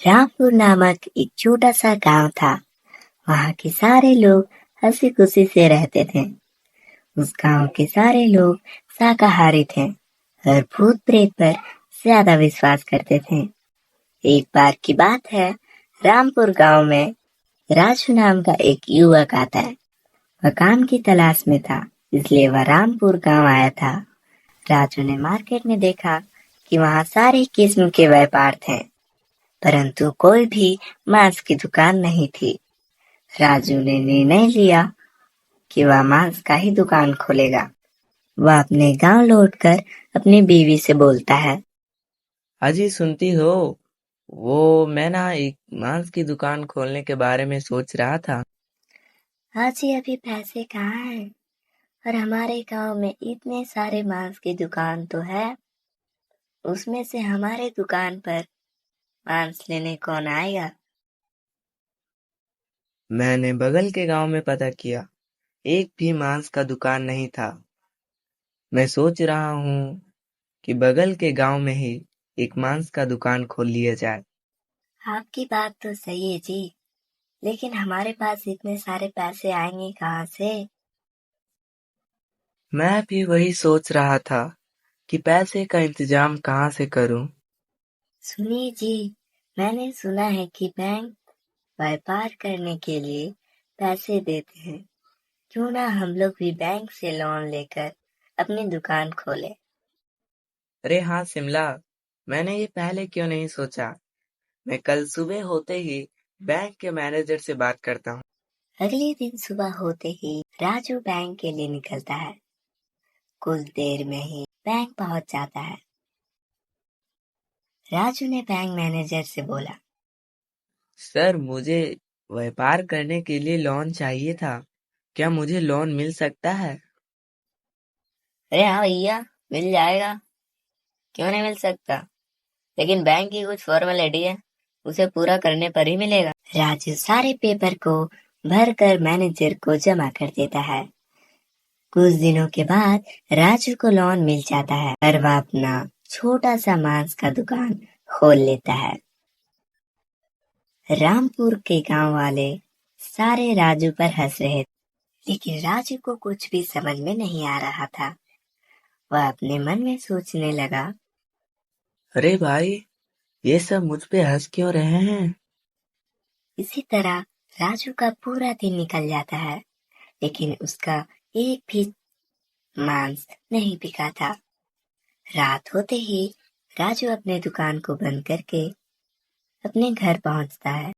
रामपुर नामक एक छोटा सा गांव था। वहाँ के सारे लोग हंसी खुशी से रहते थे। उस गांव के सारे लोग शाकाहारी थे और भूत प्रेत पर ज्यादा विश्वास करते थे। एक बार की बात है, रामपुर गांव में राजू नाम का एक युवक आता है। वह काम की तलाश में था, इसलिए वह रामपुर गांव आया था। राजू ने मार्केट में देखा कि वहाँ सारे किस्म के व्यापार थे, परंतु कोई भी मांस की दुकान नहीं थी। राजू ने निर्णय लिया कि वह मांस का ही दुकान खोलेगा। वह अपने गांव लौटकर अपनी बीवी से बोलता है। अजी सुनती हो, वो मैं ना एक मांस की दुकान खोलने के बारे में सोच रहा था। हाँ जी, अभी पैसे कहाँ हैं? और हमारे गांव में इतने सारे मांस की दुकान तो है, उसमें से हमारे दुकान पर मांस लेने कौन आएगा? मैंने बगल के गांव में पता किया, एक भी मांस का दुकान नहीं था। मैं सोच रहा हूँ कि बगल के गांव में ही एक मांस का दुकान खोल लिया जाए। आपकी बात तो सही है जी, लेकिन हमारे पास इतने सारे पैसे आएंगे कहाँ से? मैं भी वही सोच रहा था कि पैसे का इंतजाम कहाँ से करूं। सुनिए जी, मैंने सुना है कि बैंक व्यापार करने के लिए पैसे देते हैं। क्यों ना हम लोग भी बैंक से लोन लेकर अपनी दुकान खोले? अरे हाँ शिमला, मैंने ये पहले क्यों नहीं सोचा। मैं कल सुबह होते ही बैंक के मैनेजर से बात करता हूँ। अगले दिन सुबह होते ही राजू बैंक के लिए निकलता है। कुछ देर में ही बैंक पहुंच जाता है। राजू ने बैंक मैनेजर से बोला। सर, मुझे व्यापार करने के लिए लोन चाहिए था। क्या मुझे लोन मिल सकता है? अरे हाँ भैया, मिल जाएगा, क्यों नहीं मिल सकता, लेकिन बैंक की कुछ फॉर्मेलिटी है, उसे पूरा करने पर ही मिलेगा। राजू सारे पेपर को भर कर मैनेजर को जमा कर देता है। कुछ दिनों के बाद राजू को लोन मिल जाता है और वह अपना छोटा सा मांस का दुकान खोल लेता है। रामपुर के गांव वाले सारे राजू पर हंस रहे थे, लेकिन राजू को कुछ भी समझ में नहीं आ रहा था। वह अपने मन में सोचने लगा। अरे भाई, ये सब मुझ पे हंस क्यों रहे हैं? इसी तरह राजू का पूरा दिन निकल जाता है, लेकिन उसका एक भी मांस नहीं बिका था। रात होते ही राजू अपने दुकान को बंद करके अपने घर पहुंचता है।